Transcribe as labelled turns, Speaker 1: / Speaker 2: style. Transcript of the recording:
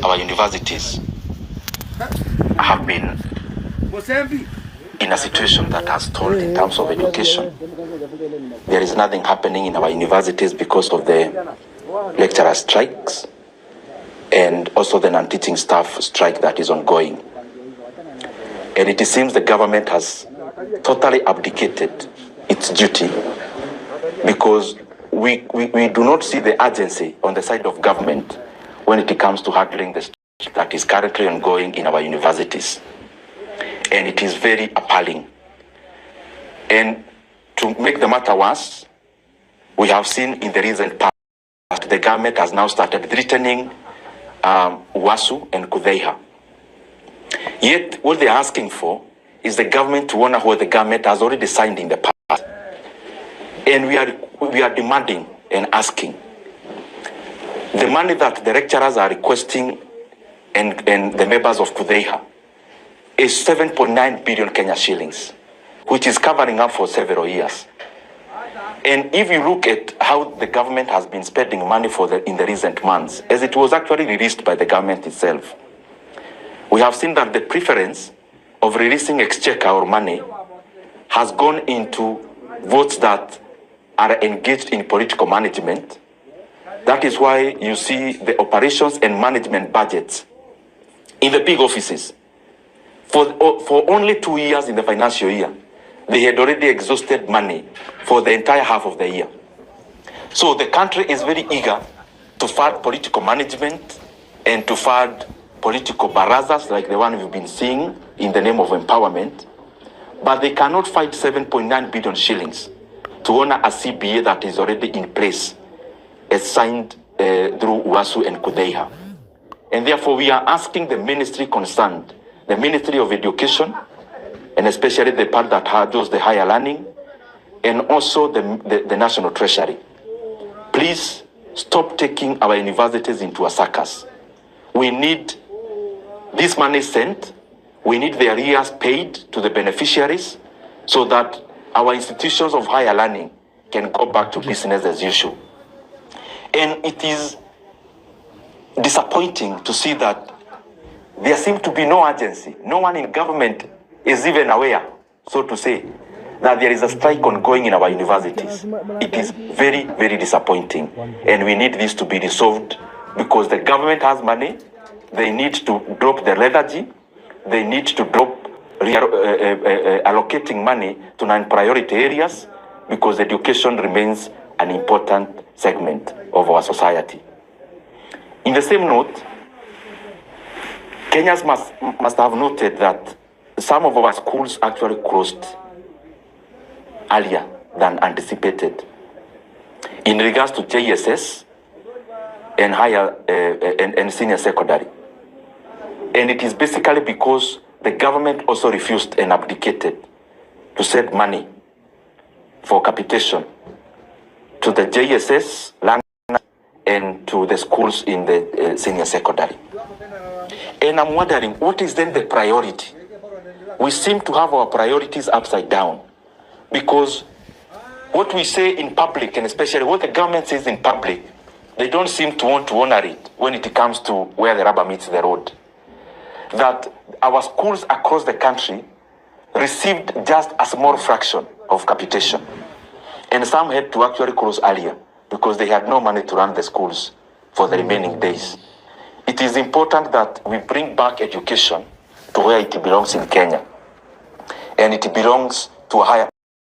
Speaker 1: our universities have been in a situation that has stalled in terms of education. There is nothing happening in our universities because of the lecturer strikes and also the non-teaching staff strike that is ongoing. And it seems the government has totally abdicated its duty because we do not see the urgency on the side of government when it comes to handling the strike that is currently ongoing in our universities. And it is very appalling. And to make the matter worse, we have seen in the recent past that the government has now started threatening Wasu and Kuiba. Yet, what they are asking for is the government to honor what the government has already signed in the past. And we are demanding and asking. The money that the lecturers are requesting and the members of Kuiba is 7.9 billion Kenya shillings, which is covering up for several years. And if you look at how the government has been spending money in the recent months, as it was actually released by the government itself, we have seen that the preference of releasing exchequer or money has gone into votes that are engaged in political management. That is why you see the operations and management budgets in the big offices. For only 2 years in the financial year, they had already exhausted money for the entire half of the year. So the country is very eager to fund political management and to fund political barazas like the one we've been seeing in the name of empowerment, but they cannot find 7.9 billion shillings to honor a CBA that is already in place, as signed through Wasu and Kuiba. And therefore we are asking the ministry concerned, the Ministry of Education, and especially the part that handles the higher learning, and also the National Treasury, please stop taking our universities into a circus. We need this money sent, we need the arrears paid to the beneficiaries so that our institutions of higher learning can go back to business as usual. And it is disappointing to see that there seems to be no urgency. No one in government is even aware, so to say, that there is a strike ongoing in our universities. It is very, very disappointing. And we need this to be resolved because the government has money. They need to drop the lethargy. They need to drop allocating money to non-priority areas because education remains an important segment of our society. In the same note, Kenyans must have noted that some of our schools actually closed earlier than anticipated in regards to JSS and higher and senior secondary. And it is basically because the government also refused and abdicated to send money for capitation to the JSS learners and to the schools in the senior secondary. And I'm wondering, what is then the priority? We seem to have our priorities upside down because what we say in public, and especially what the government says in public, they don't seem to want to honor it when it comes to where the rubber meets the road. That our schools across the country received just a small fraction of capitation. And some had to actually close earlier because they had no money to run the schools for the remaining days. It is important that we bring back education to where it belongs in Kenya. And it belongs to a higher